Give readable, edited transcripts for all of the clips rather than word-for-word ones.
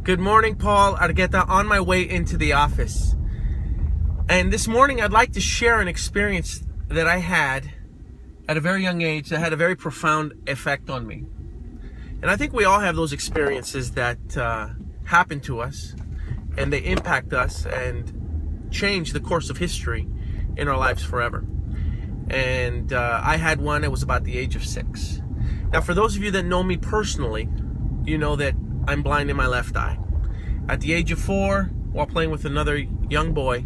Good morning, Paul Argueta, on my way into the office. And this morning I'd like to share an experience that I had at a very young age that had a very profound effect on me. And I think we all have those experiences that happen to us and they impact us and change the course of history in our lives forever. And I had one. It was about the age of 6. Now, for those of you that know me personally, you know that I'm blind in my left eye. At the age of 4, while playing with another young boy,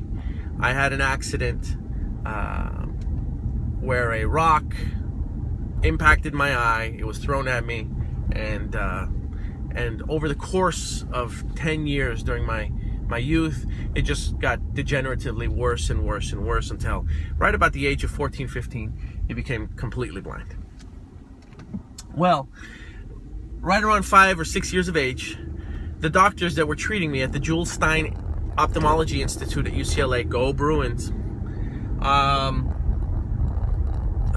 I had an accident where a rock impacted my eye. It was thrown at me, and over the course of 10 years during my youth, it just got degeneratively worse and worse and worse until right about the age of 14, 15, it became completely blind. Well, right around 5 or 6 years of age, the doctors that were treating me at the Jules Stein Ophthalmology Institute at UCLA, go Bruins,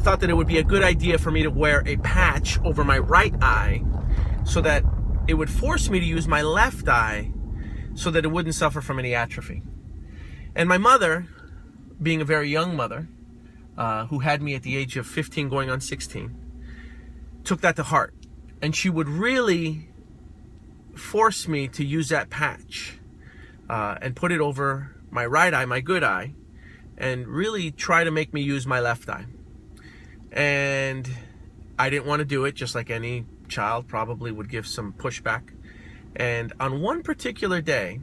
thought that it would be a good idea for me to wear a patch over my right eye so that it would force me to use my left eye so that it wouldn't suffer from any atrophy. And my mother, being a very young mother, who had me at the age of 15 going on 16, took that to heart. And she would really force me to use that patch and put it over my right eye, my good eye, and really try to make me use my left eye. And I didn't want to do it, just like any child probably would give some pushback. And on one particular day,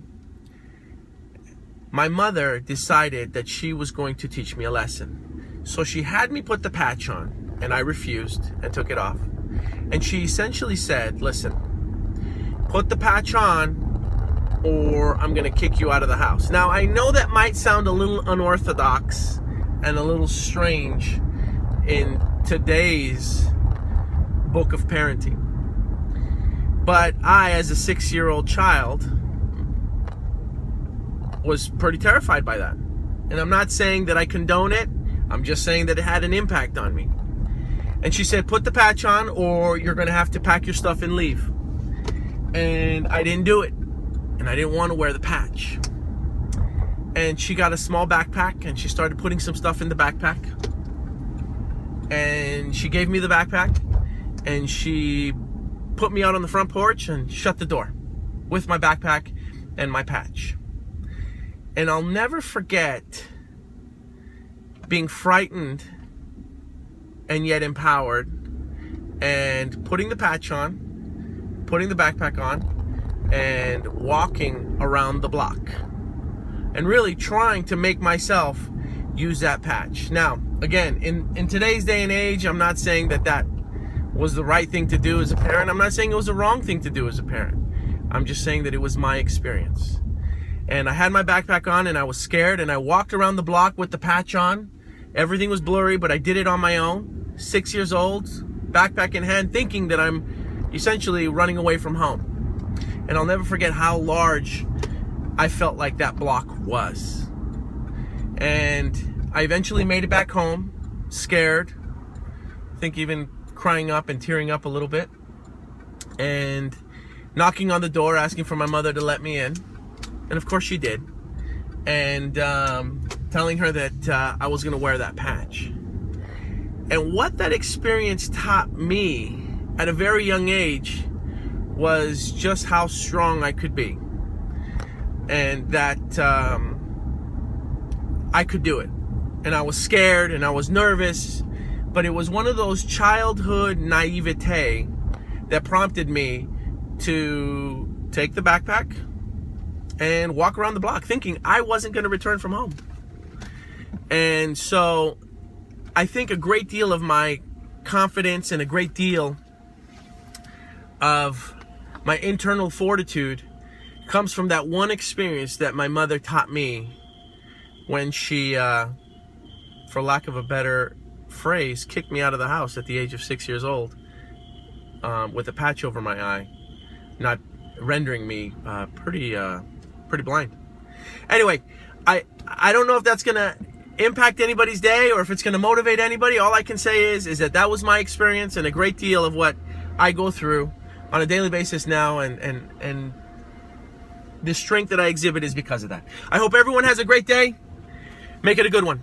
my mother decided that she was going to teach me a lesson. So she had me put the patch on, and I refused and took it off. And she essentially said, listen, put the patch on or I'm going to kick you out of the house. Now, I know that might sound a little unorthodox and a little strange in today's book of parenting. But I, as a 6-year-old child, was pretty terrified by that. And I'm not saying that I condone it. I'm just saying that it had an impact on me. And she said, put the patch on or you're going to have to pack your stuff and leave. And I didn't do it. And I didn't want to wear the patch. And she got a small backpack and she started putting some stuff in the backpack. And she gave me the backpack and she put me out on the front porch and shut the door with my backpack and my patch. And I'll never forget being frightened and yet empowered, and putting the patch on, putting the backpack on, and walking around the block, and really trying to make myself use that patch. Now, again, in today's day and age, I'm not saying that that was the right thing to do as a parent. I'm not saying it was the wrong thing to do as a parent. I'm just saying that it was my experience. And I had my backpack on, and I was scared, and I walked around the block with the patch on. Everything was blurry, but I did it on my own. 6 years old, backpack in hand, thinking that I'm essentially running away from home. And I'll never forget how large I felt like that block was. And I eventually made it back home, scared, I think even crying up and tearing up a little bit, and knocking on the door, asking for my mother to let me in. And of course she did. And telling her that I was going to wear that patch. And what that experience taught me at a very young age was just how strong I could be. And that I could do it. And I was scared and I was nervous. But it was one of those childhood naivete that prompted me to take the backpack and walk around the block thinking I wasn't going to return from home. And so I think a great deal of my confidence and a great deal of my internal fortitude comes from that one experience that my mother taught me when she, for lack of a better phrase, kicked me out of the house at the age of 6 years old with a patch over my eye, not rendering me pretty blind. Anyway, I don't know if that's gonna impact anybody's day or if it's gonna motivate anybody. All I can say is that was my experience and a great deal of what I go through on a daily basis now, and The strength that I exhibit is because of that. I hope everyone has a great day. Make it a good one.